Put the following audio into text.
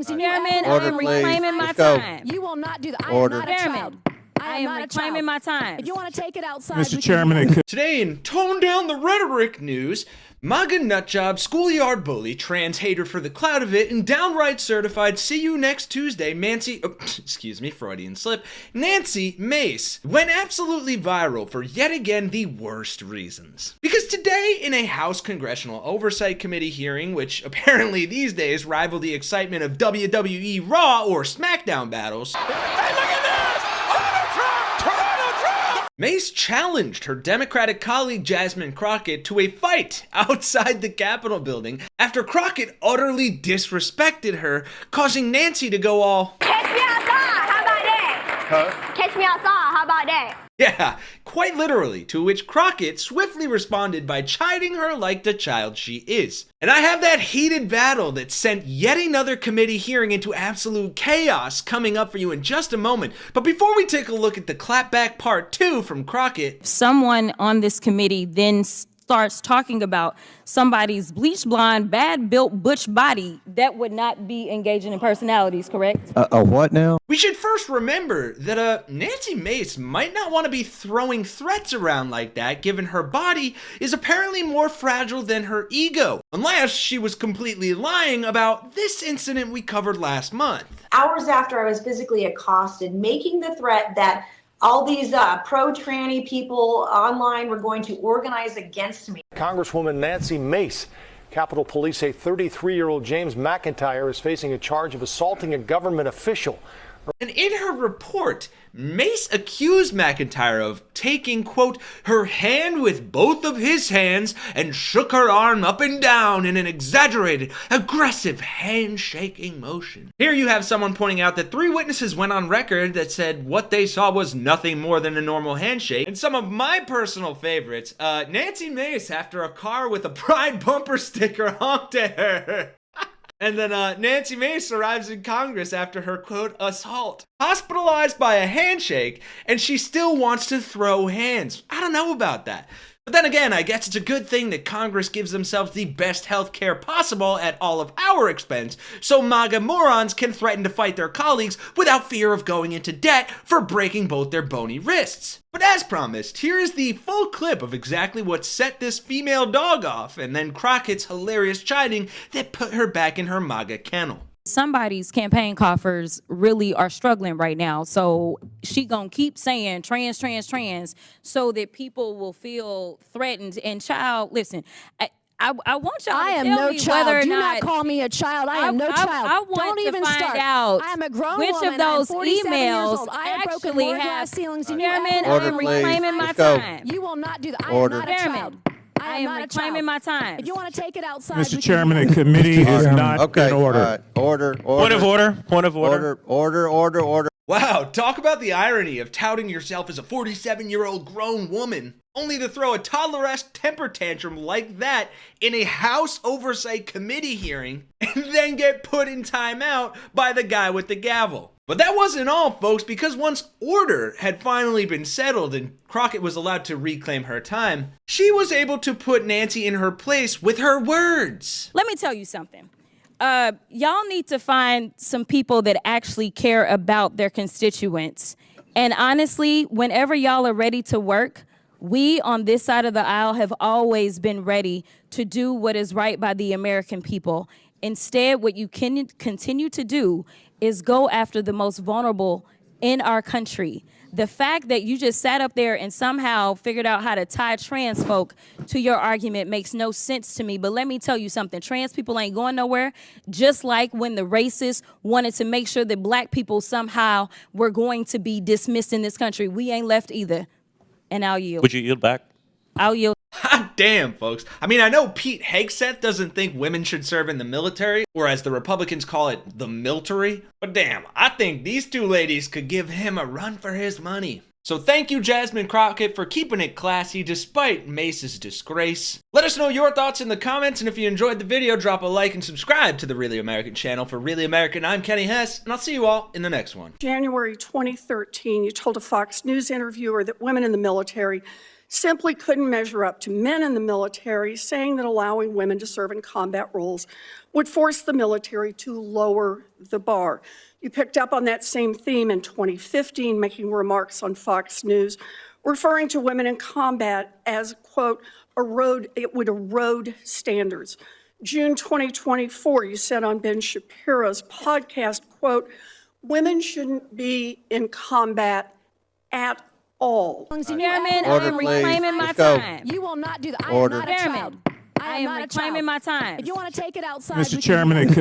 ceilings and Chairman, you I am reclaiming my time. You will not do that. I am not a child. I am reclaiming my time. If you want to take it outside, Mr. Chairman, Today in Tone Down the Rhetoric news, MAGA nutjob, schoolyard bully, trans hater for the clout of it, and downright certified see you next Tuesday, Freudian slip, Nancy Mace went absolutely viral for yet again the worst reasons. Because today in a House Congressional Oversight Committee hearing, which apparently these days rival the excitement of WWE Raw or SmackDown battles, Mace challenged her Democratic colleague Jasmine Crockett to a fight outside the Capitol building after Crockett utterly disrespected her, causing Nancy to go all, "Catch me outside, how about that? Huh? Catch me outside, how about that?" Yeah, quite literally, to which Crockett swiftly responded by chiding her like the child she is. And I have that heated battle that sent yet another committee hearing into absolute chaos coming up for you in just a moment. But before we take a look at the clapback part 2 from Crockett, Someone on this committee then starts talking about somebody's bleach blonde, bad built butch body that would not be engaging in personalities, correct? What now? we should first remember that Nancy Mace might not want to be throwing threats around like that, given her body is apparently more fragile than her ego, unless she was completely lying about this incident we covered last month. Hours after I was physically accosted, making the threat that all these pro-tranny people online were going to organize against me. Congresswoman Nancy Mace. Capitol Police say 33-year-old James McIntyre is facing a charge of assaulting a government official. And in her report, Mace accused McIntyre of taking, quote, her hand with both of his hands and shook her arm up and down in an exaggerated, aggressive handshaking motion. Here you have someone pointing out that 3 witnesses went on record that said what they saw was nothing more than a normal handshake. And some of my personal favorites, Nancy Mace after a car with a Pride bumper sticker honked at her. And then Nancy Mace arrives in Congress after her, quote, assault. Hospitalized by a handshake, and she still wants to throw hands. I don't know about that. But then again, I guess it's a good thing that Congress gives themselves the best health care possible at all of our expense, so MAGA morons can threaten to fight their colleagues without fear of going into debt for breaking both their bony wrists. But as promised, here is the full clip of exactly what set this female dog off, and then Crockett's hilarious chiding that put her back in her MAGA kennel. Somebody's campaign coffers really are struggling right now. So she gonna keep saying trans, trans, trans so that people will feel threatened. And child, listen, I want y'all to tell me whether or Do not. not call me a child. I am no child. I want Don't to even find start. out I am a grown which woman. of those I am 47 years emails old. I have broken actually more have. glass ceilings than you Chairman, ever I Order, am please. reclaiming my Let's go. time. You will not do that. I Order. am not a child. I am reclaiming my time. If you want to take it outside, Mr. Chairman, the committee is not in order. Order. Point of order. Point of order. Order. Wow, talk about the irony of touting yourself as a 47-year-old grown woman, only to throw a toddler-esque temper tantrum like that in a House Oversight Committee hearing and then get put in timeout by the guy with the gavel. But that wasn't all, folks, because once order had finally been settled and Crockett was allowed to reclaim her time, she was able to put Nancy in her place with her words. Let me tell you something. Y'all need to find some people that actually care about their constituents. And honestly, whenever y'all are ready to work, we on this side of the aisle have always been ready to do what is right by the American people. Instead, what you can continue to do is go after the most vulnerable in our country. The fact that you just sat up there and somehow figured out how to tie trans folk to your argument makes no sense to me. But let me tell you something. Trans people ain't going nowhere. Just like when the racists wanted to make sure that black people somehow were going to be dismissed in this country. We ain't left either. And I'll yield. Would you yield back? I'll yield. Hot damn, folks. I mean, I know Pete Hegseth doesn't think women should serve in the military, or as the Republicans call it, the military. But damn, I think these two ladies could give him a run for his money. So thank you, Jasmine Crockett, for keeping it classy despite Mace's disgrace. Let us know your thoughts in the comments, and if you enjoyed the video, drop a like and subscribe to the Really American channel. For Really American, I'm Kenny Hesse, and I'll see you all in the next one. January 2013, you told a Fox News interviewer that women in the military simply couldn't measure up to men in the military, saying that allowing women to serve in combat roles would force the military to lower the bar. You picked up on that same theme in 2015, making remarks on Fox News, referring to women in combat as, quote, it would erode standards. June 2024, you said on Ben Shapiro's podcast, quote, women shouldn't be in combat at all. Chairman, I am reclaiming my time. You will not do that. I am not a child. I am reclaiming my time. If you want to take it outside, Mr. Chairman,